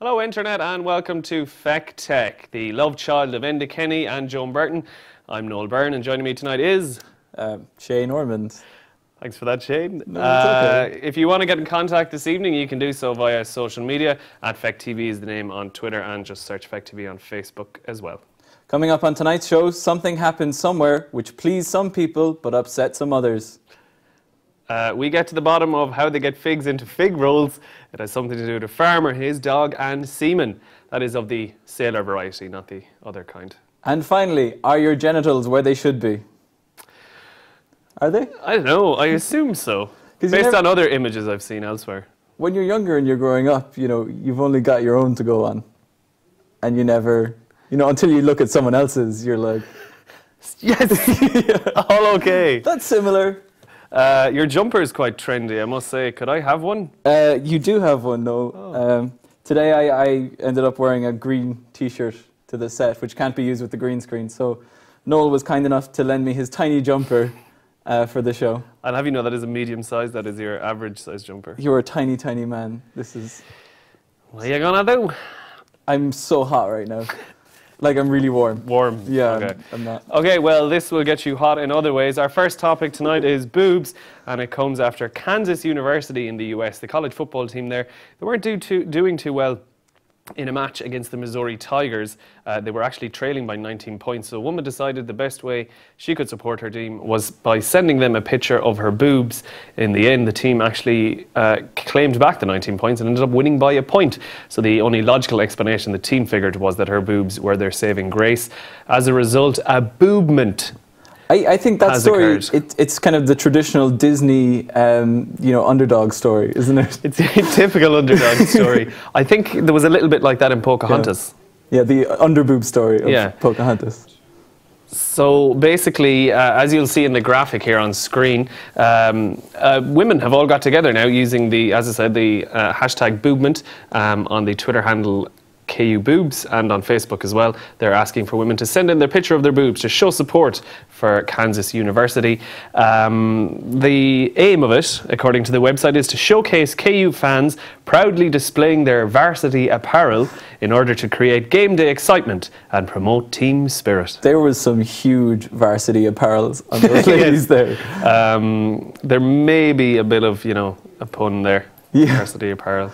Hello Internet and welcome to Feck Tech, the love child of Enda Kenny and Joan Burton. I'm Noel Byrne and joining me tonight is... Shane Ormond. Thanks for that, Shane. No, it's okay. If you want to get in contact this evening, you can do so via social media. @Feck TV is the name on Twitter, and just search Feck TV on Facebook as well. Coming up on tonight's show, something happened somewhere which pleased some people but upset some others. We get to the bottom of how they get figs into fig rolls. It has something to do with a farmer, his dog and semen. That is of the sailor variety, not the other kind. And finally, are your genitals where they should be? Are they? I don't know, I assume so. Based on other images I've seen elsewhere. When you're younger and you're growing up, you know, you've only got your own to go on. And you never, you know, until you look at someone else's, you're like... Yes, all okay. That's similar. Your jumper is quite trendy, I must say. Could I have one? You do have one, no. Oh. Today I ended up wearing a green t-shirt to the set, which can't be used with the green screen. So Noel was kind enough to lend me his tiny jumper for the show. I'll have you know that is a medium size, that is your average size jumper. You're a tiny, tiny man. This is... What are you gonna do? I'm so hot right now. Like, I'm really warm. Warm? Yeah, okay. I'm not. Okay, well, this will get you hot in other ways. Our first topic tonight is boobs, and it comes after Kansas University in the US, the college football team there. They weren't doing too well in a match against the Missouri Tigers. They were actually trailing by 19 points, so a woman decided the best way she could support her team was by sending them a picture of her boobs. In the end, the team actually claimed back the 19 points and ended up winning by a point. So the only logical explanation the team figured was that her boobs were their saving grace. As a result, a boobment. I think that story, it's kind of the traditional Disney, underdog story, isn't it? It's a typical underdog story. I think there was a little bit like that in Pocahontas. Yeah, the underboob story of Pocahontas. So basically, as you'll see in the graphic here on screen, women have all got together now using the, as I said, the hashtag boobment on the Twitter handle KU Boobs, and on Facebook as well. They're asking for women to send in their picture of their boobs to show support for Kansas University. The aim of it, according to the website, is to showcase KU fans proudly displaying their varsity apparel in order to create game day excitement and promote team spirit. There was some huge varsity apparels on those ladies there. There may be a bit of, a pun there. Yeah. Varsity apparel.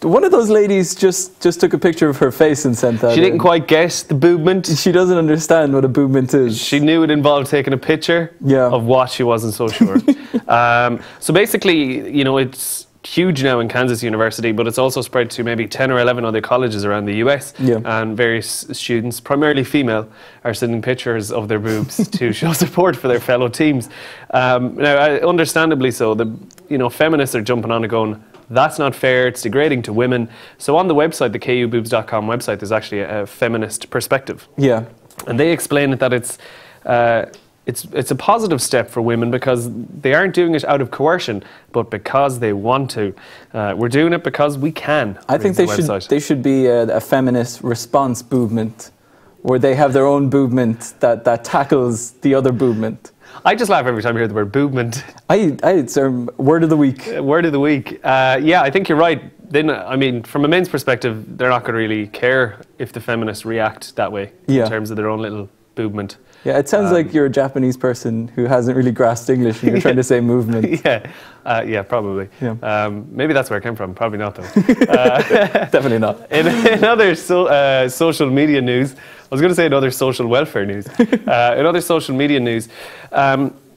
One of those ladies just took a picture of her face and sent that. She didn't quite guess the boobment. She doesn't understand what a boobment is. She knew it involved taking a picture of what she wasn't so sure. So basically, it's huge now in Kansas University, but it's also spread to maybe 10 or 11 other colleges around the US. Yeah. And various students, primarily female, are sending pictures of their boobs to show support for their fellow teams. Now, understandably so, feminists are jumping on it going, that's not fair, it's degrading to women. So on the website, the kuboobs.com website, there's actually a feminist perspective. Yeah. And they explain that it's a positive step for women because they aren't doing it out of coercion, but because they want to. We're doing it because we can. I think they should be a feminist response boobment, where they have their own boobment that tackles the other boobment. I just laugh every time I hear the word boobment. It's word of the week. Word of the week. Yeah, I think you're right. From a men's perspective, they're not going to really care if the feminists react that way in terms of their own little boobment. Yeah, it sounds like you're a Japanese person who hasn't really grasped English and you're trying to say movement. Yeah, probably. Yeah. Maybe that's where it came from. Probably not, though. Definitely not. In other social media news, I was going to say in other social welfare news. In other social media news,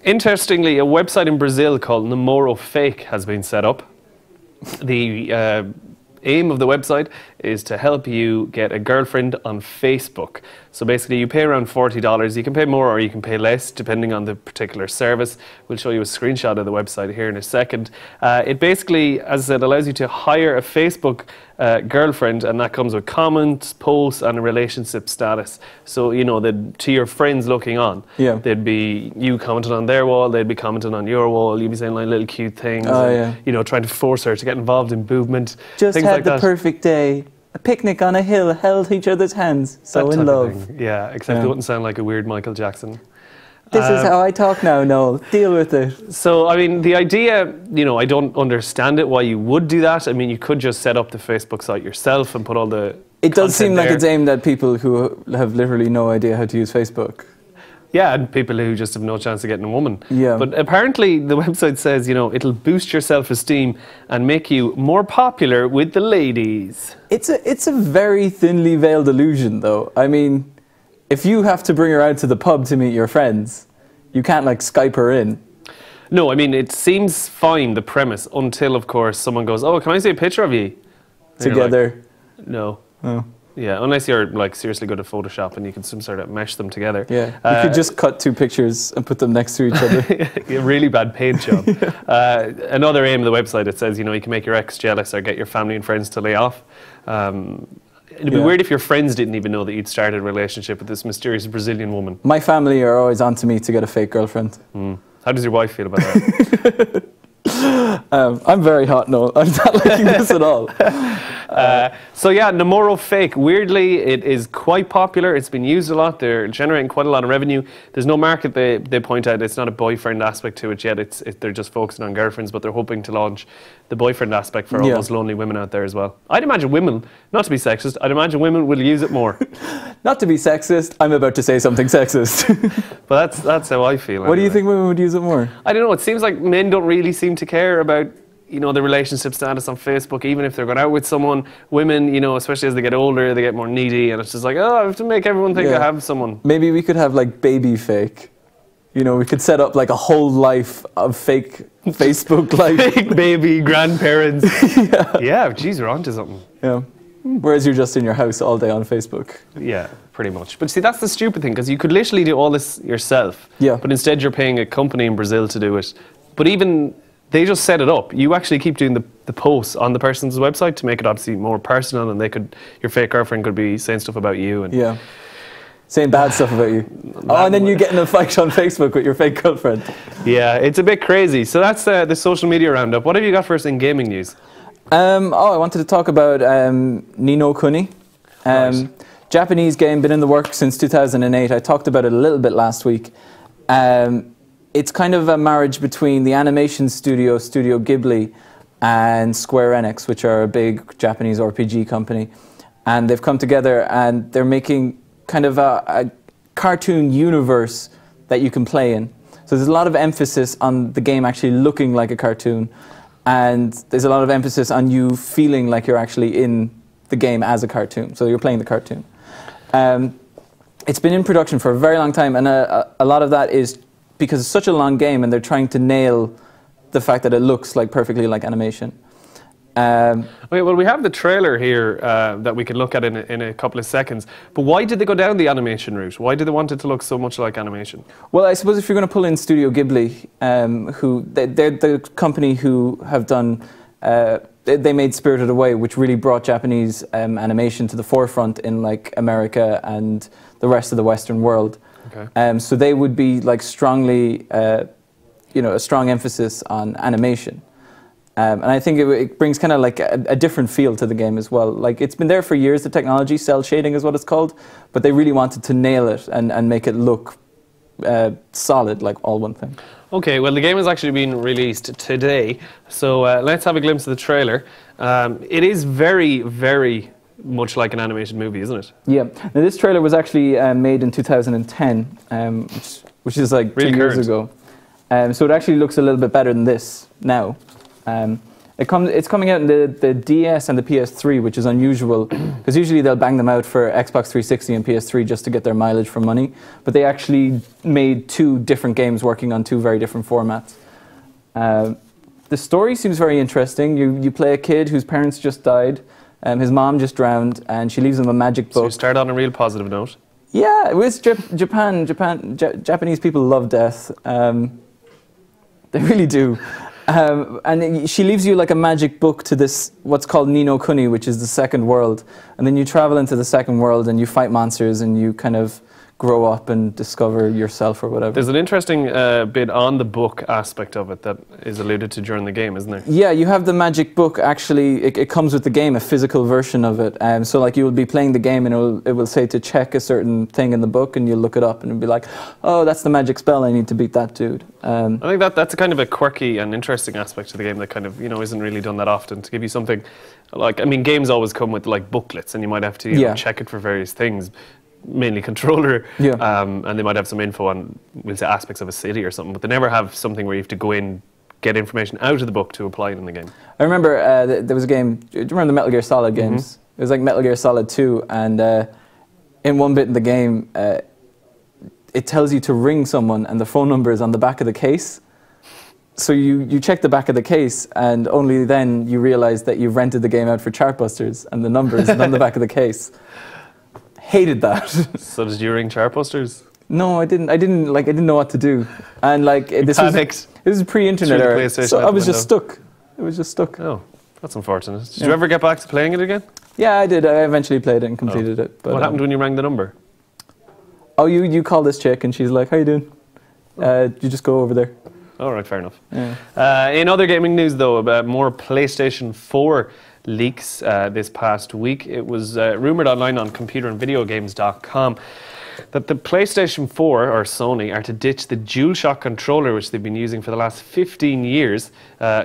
interestingly, a website in Brazil called Namoro Fake has been set up. The aim of the website is to help you get a girlfriend on Facebook. So basically you pay around $40. You can pay more or you can pay less depending on the particular service. We'll show you a screenshot of the website here in a second. It basically, as I said, allows you to hire a Facebook girlfriend, and that comes with comments, posts and a relationship status. So, to your friends looking on, they'd be you commenting on their wall, they'd be commenting on your wall, you'd be saying like little cute things, trying to force her to get involved in boobment. Just had the perfect day. A picnic on a hill, held each other's hands, so in love. Yeah, except it wouldn't sound like a weird Michael Jackson. This is how I talk now, Noel. Deal with it. So, I mean, the idea, I don't understand it, why you would do that. I mean, you could just set up the Facebook site yourself and put all the It does seem like there. it's aimed at people who have literally no idea how to use Facebook. Yeah, and people who just have no chance of getting a woman. Yeah. But apparently the website says, it'll boost your self-esteem and make you more popular with the ladies. It's a very thinly veiled illusion, though. I mean, if you have to bring her out to the pub to meet your friends, you can't, like, Skype her in. No, I mean, it seems fine, the premise, until, of course, someone goes, oh, can I see a picture of you? And Together. like, no. Oh. Yeah, unless you're, like, seriously good at Photoshop and you can some sort of mesh them together. Yeah, you could just cut two pictures and put them next to each other. A really bad paint job. Another aim of the website, it says, you can make your ex jealous or get your family and friends to lay off. It'd be weird if your friends didn't even know that you'd started a relationship with this mysterious Brazilian woman. My family are always on to me to get a fake girlfriend. How does your wife feel about that? I'm very hot, no. I'm not liking this at all. So yeah, Nomoro Fake. Weirdly, it is quite popular. It's been used a lot. They're generating quite a lot of revenue. There's no market. They point out it's not a boyfriend aspect to it yet. They're just focusing on girlfriends, but they're hoping to launch the boyfriend aspect for all those lonely women out there as well. I'd imagine women, not to be sexist, I'd imagine women will use it more. Not to be sexist, I'm about to say something sexist. But that's how I feel. What do you think women would use it more? I don't know. It seems like men don't really seem to care about the relationship status on Facebook, even if they're going out with someone. Women, especially as they get older, they get more needy, and it's just like, oh, I have to make everyone think I have someone. Maybe we could have like baby fake. We could set up like a whole life of fake Facebook life. Fake baby grandparents. Yeah, geez, we're onto something. Yeah. Whereas you're just in your house all day on Facebook. Yeah, pretty much. But see, that's the stupid thing, because you could literally do all this yourself. Yeah. But instead you're paying a company in Brazil to do it. But even they just set it up. You actually keep doing the posts on the person's website to make it obviously more personal, and your fake girlfriend could be saying stuff about you. And saying bad stuff about you. And then you get in a fight on Facebook with your fake girlfriend. Yeah, it's a bit crazy. So that's the social media roundup. What have you got for us in gaming news? I wanted to talk about Ni no Kuni. Right. Japanese game, been in the works since 2008. I talked about it a little bit last week. It's kind of a marriage between the animation studio Ghibli and Square Enix, which are a big Japanese RPG company. And they've come together and they're making kind of a cartoon universe that you can play in. So there's a lot of emphasis on the game actually looking like a cartoon, and there's a lot of emphasis on you feeling like you're actually in the game as a cartoon. So you're playing the cartoon. It's been in production for a very long time, and a lot of that is because it's such a long game and they're trying to nail the fact that it looks like perfectly like animation. Okay, well, we have the trailer here that we can look at in a couple of seconds. But why did they go down the animation route? Why did they want it to look so much like animation? Well, I suppose if you're going to pull in Studio Ghibli, they're the company who have done, they made Spirited Away, which really brought Japanese animation to the forefront in like America and the rest of the Western world. Okay. So they would be like strongly, a strong emphasis on animation. And I think it brings kind of like a different feel to the game as well. Like, it's been there for years, the technology, cell shading is what it's called, but they really wanted to nail it and make it look solid, like all one thing. Okay, well, the game has actually been released today, so let's have a glimpse of the trailer. It is very, very much like an animated movie, isn't it? Yeah. Now, this trailer was actually made in 2010, which is like really 2 years ago. So it actually looks a little bit better than this now. It's coming out in the DS and the PS3, which is unusual, because usually they'll bang them out for Xbox 360 and PS3 just to get their mileage for money. But they actually made 2 different games working on 2 very different formats. The story seems very interesting. You play a kid whose parents just died, his mom just drowned, and she leaves him a magic book. So you start on a real positive note. Yeah, with Japanese people love death. They really do. And she leaves you like a magic book to this, what's called Ni no Kuni, which is the second world. And then you travel into the second world and you fight monsters and you kind of grow up and discover yourself or whatever. There's an interesting bit on the book aspect of it that is alluded to during the game, isn't there? Yeah, you have the magic book. Actually, it comes with the game, a physical version of it. So like you will be playing the game and it will say to check a certain thing in the book, and you'll look it up and it'll be like, oh, that's the magic spell, I need to beat that dude. I think that's a kind of a quirky and interesting aspect to the game that kind of, isn't really done that often, to give you something like, I mean, games always come with like booklets and you might have to know, check it for various things, mainly controller, and they might have some info on, we'll say, aspects of a city or something, but they never have something where you have to go in, get information out of the book to apply it in the game. I remember there was a game, do you remember the Metal Gear Solid games? It was like Metal Gear Solid 2, and in one bit in the game, it tells you to ring someone and the phone number is on the back of the case. So you check the back of the case and only then you realise that you've rented the game out for Chartbusters and the number is on the back of the case. Hated that. So did you ring Chartbusters? No, I didn't know what to do. And like this was pre-internet era, so I was just stuck. It was just stuck. Oh, that's unfortunate. Did you ever get back to playing it again? Yeah, I did. I eventually played it and completed it. But what happened when you rang the number? Oh, you call this chick and she's like, how you doing? You just go over there. All right, fair enough. Yeah. In other gaming news, though, about more PlayStation 4 leaks this past week. It was rumoured online on computerandvideogames.com that the PlayStation 4, or Sony, are to ditch the DualShock controller, which they've been using for the last 15 years.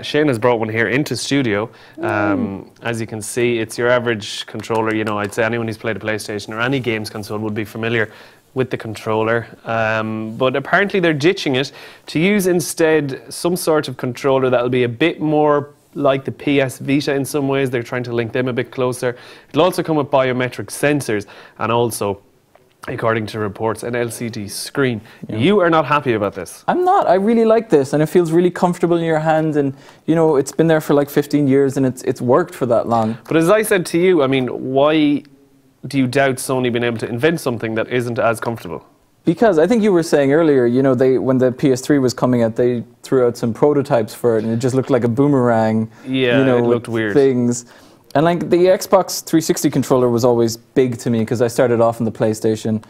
Shane has brought one here into studio. As you can see, it's your average controller. I'd say anyone who's played a PlayStation or any games console would be familiar with the controller, but apparently they're ditching it to use instead some sort of controller that'll be a bit more like the PS Vita in some ways. They're trying to link them a bit closer. It'll also come with biometric sensors and also, according to reports, an LCD screen. Yeah. You are not happy about this. I'm not. I really like this and it feels really comfortable in your hand, and it's been there for like 15 years and it's worked for that long. But as I said to you, I mean, why do you doubt Sony being able to invent something that isn't as comfortable? Because I think you were saying earlier, when the PS3 was coming out, they threw out some prototypes for it and it just looked like a boomerang. Yeah, it looked weird. Things. And like the Xbox 360 controller was always big to me because I started off on the PlayStation.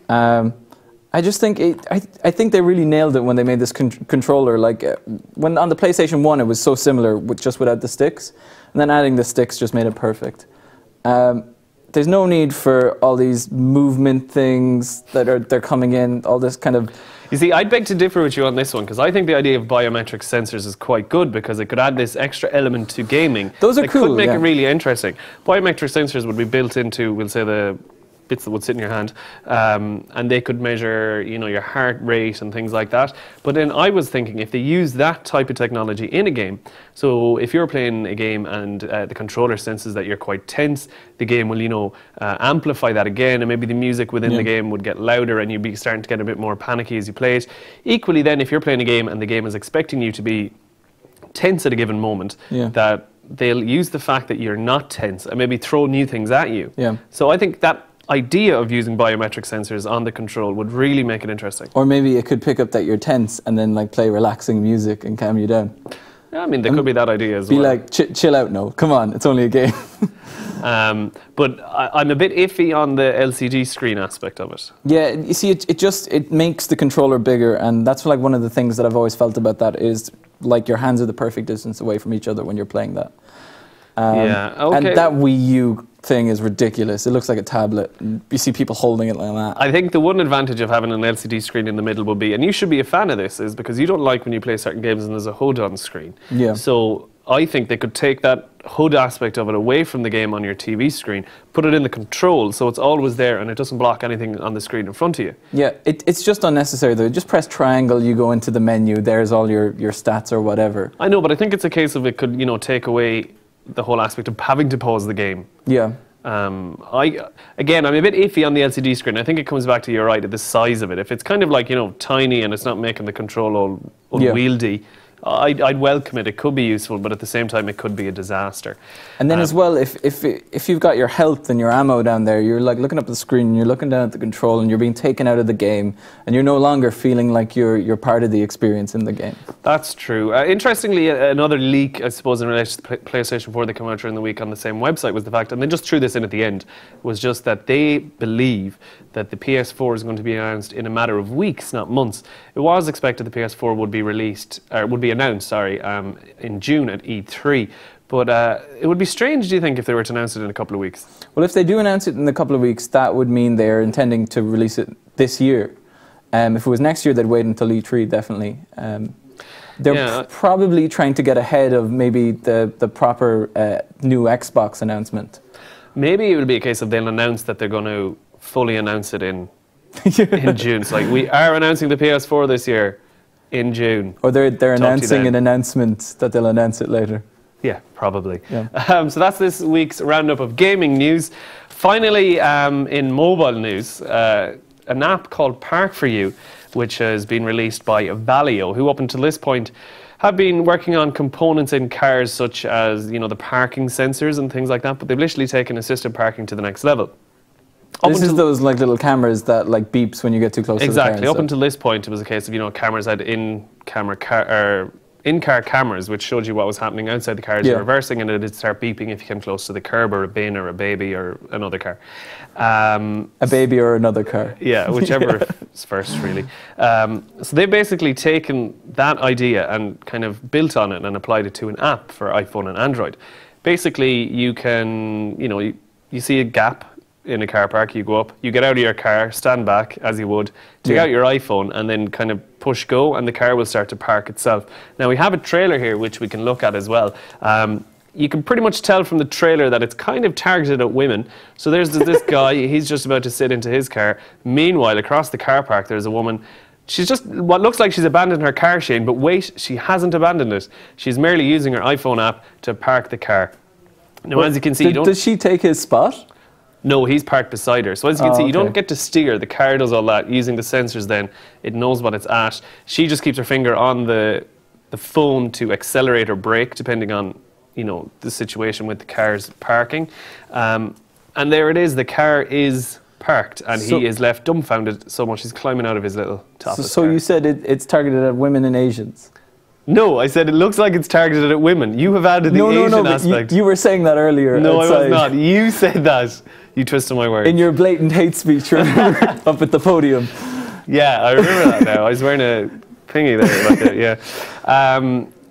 I just think I think they really nailed it when they made this controller. Like when on the PlayStation 1 it was so similar just without the sticks, and then adding the sticks just made it perfect. There's no need for all these movement things they're coming in, all this kind of... You see, I'd beg to differ with you on this one, because I think the idea of biometric sensors is quite good, because it could add this extra element to gaming. Those are cool, It could make it really interesting. Biometric sensors would be built into, we'll say, the bits that would sit in your hand, and they could measure, your heart rate and things like that. But then I was thinking, if they use that type of technology in a game, so if you're playing a game and the controller senses that you're quite tense, the game will, amplify that again, and maybe the music within the game would get louder and you'd be starting to get a bit more panicky as you play it. Equally then, if you're playing a game and the game is expecting you to be tense at a given moment, that they'll use the fact that you're not tense and maybe throw new things at you. Yeah. So I think that idea of using biometric sensors on the control would really make it interesting. Or maybe it could pick up that you're tense and then like play relaxing music and calm you down. Yeah, I mean, there could be that idea as well. Be like, chill out, no, come on, it's only a game. But I'm a bit iffy on the LCD screen aspect of it. Yeah, you see, it makes the controller bigger, and that's like one of the things that I've always felt about that is like your hands are the perfect distance away from each other when you're playing that. Yeah, okay. And that Wii U thing is ridiculous. It looks like a tablet. You see people holding it like that. I think the one advantage of having an LCD screen in the middle will be, and you should be a fan of this, is because you don't like when you play certain games and there's a HUD on screen. Yeah. So I think they could take that HUD aspect of it away from the game on your TV screen, put it in the control so it's always there and it doesn't block anything on the screen in front of you. Yeah, it's just unnecessary though. Just press triangle, you go into the menu, there's all your stats or whatever. I know, but I think it's a case of it could, take away the whole aspect of having to pause the game. Yeah. I'm a bit iffy on the LCD screen. I think it comes back to, you're right, at the size of it. If it's kind of like, tiny and it's not making the control all unwieldy, I'd welcome it. It could be useful, but at the same time, it could be a disaster. And then as well, if you've got your health and your ammo down there, you're like looking up at the screen, and you're looking down at the control, and you're being taken out of the game, and you're no longer feeling like you're part of the experience in the game. That's true. Interestingly, another leak, I suppose, in relation to PlayStation 4 that came out during the week on the same website was the fact, and they just threw this in at the end, was just that they believe that the PS4 is going to be announced in a matter of weeks, not months. It was expected the PS4 would be announced, in June at E3. But it would be strange, do you think, if they were to announce it in a couple of weeks? Well, if they do announce it in a couple of weeks, that would mean they're intending to release it this year. If it was next year, they'd wait until E3, definitely. They're probably trying to get ahead of maybe the proper new Xbox announcement. Maybe it will be a case of they'll announce that they're going to fully announce it in June. It's like, we are announcing the PS4 this year in June. Or they're announcing an announcement that they'll announce it later. Yeah, probably. Yeah. So that's this week's roundup of gaming news. Finally, in mobile news, an app called Park For You, which has been released by Valio, who up until this point have been working on components in cars such as, the parking sensors and things like that, but they've literally taken assisted parking to the next level. This is those like little cameras that like beeps when you get too close to the car. Exactly. Up until this point, it was a case of, cameras had in-car cameras, which showed you what was happening outside the car as you're reversing, and it'd start beeping if you came close to the curb or a bin or a baby or another car. A baby or another car. Yeah, whichever is first, really. So they've basically taken that idea and kind of built on it and applied it to an app for iPhone and Android. Basically, you can, you see a gap in a car park, you go up, you get out of your car, stand back as you would, take out your iPhone and then kind of push go and the car will start to park itself. Now we have a trailer here which we can look at as well. You can pretty much tell from the trailer that it's kind of targeted at women. So there's this guy, he's just about to sit into his car. Meanwhile, across the car park there's a woman. She's just, what looks like she's abandoned her car, Shane, but wait, she hasn't abandoned it. She's merely using her iPhone app to park the car. Now as you can see, does she take his spot? No, he's parked beside her. So as you can see, you don't get to steer. The car does all that. Using the sensors then, it knows what it's at. She just keeps her finger on the phone to accelerate or brake, depending on, the situation with the car's parking. And there it is. The car is parked and he is left dumbfounded so much he's climbing out of his little top. So you said it's targeted at women and Asians? No, I said it looks like it's targeted at women. You have added the Asian aspect. You were saying that earlier. No, outside. I was not. You said that. You twisted my words. In your blatant hate speech up at the podium. Yeah, I remember that now. I was wearing a thingy there about it, yeah.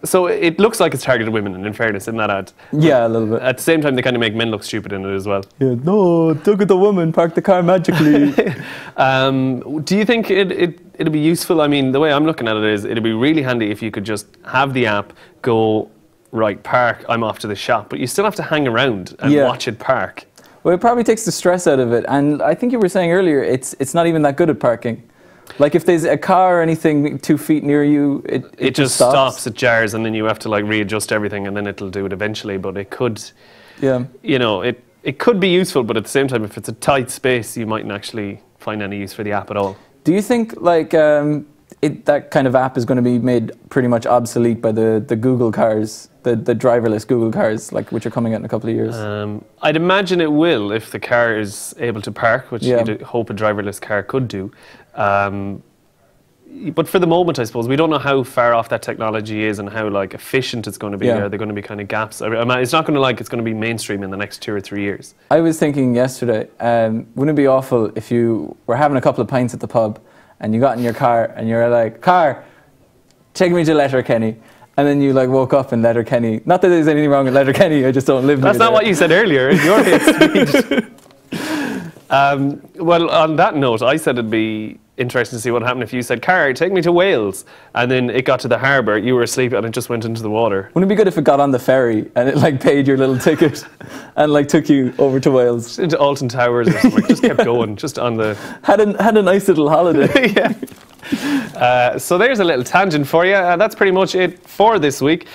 So it looks like it's targeted women, and in fairness, in that ad. Yeah, a little bit. At the same time, they kind of make men look stupid in it as well. Yeah, no, look at the woman, park the car magically. Do you think it'd be useful? I mean, the way I'm looking at it is it'd be really handy if you could just have the app go, right, park, I'm off to the shop, but you still have to hang around and watch it park. Well, it probably takes the stress out of it, and I think you were saying earlier, it's not even that good at parking. Like if there's a car or anything 2 feet near you, it just stops, it jars, and then you have to like readjust everything, and then it'll do it eventually. But it could, it could be useful, but at the same time, if it's a tight space, you mightn't actually find any use for the app at all. Do you think like that kind of app is going to be made pretty much obsolete by the Google cars, the driverless Google cars, like which are coming out in a couple of years? I'd imagine it will if the car is able to park, which you'd hope a driverless car could do. But for the moment, I suppose, we don't know how far off that technology is and how like efficient it's going to be. Are there going to be kind of gaps? It's not going to it's going to be mainstream in the next 2 or 3 years. I was thinking yesterday, wouldn't it be awful if you were having a couple of pints at the pub and you got in your car and you're like, car, take me to Letterkenny. And then you like woke up in Letterkenny. Not that there's anything wrong with Letterkenny, I just don't live That's near not what you said earlier in your hate speech. Well, on that note, I said it'd be interesting to see what happened if you said, car, take me to Wales. And then it got to the harbour, you were asleep and it just went into the water. Wouldn't it be good if it got on the ferry and it like paid your little ticket and like took you over to Wales? Just into Alton Towers or something. Just kept going, just on the... Had a nice little holiday. Yeah. So there's a little tangent for you. That's pretty much it for this week.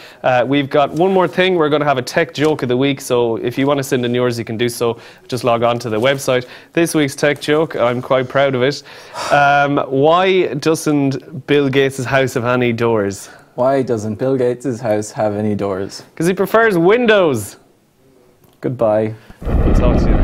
We've got one more thing. We're going to have a tech joke of the week. So if you want to send in yours, you can do so. Just log on to the website. This week's tech joke, I'm quite proud of it. Why doesn't Bill Gates' house have any doors? Why doesn't Bill Gates' house have any doors? Because he prefers windows. Goodbye. We'll talk to you.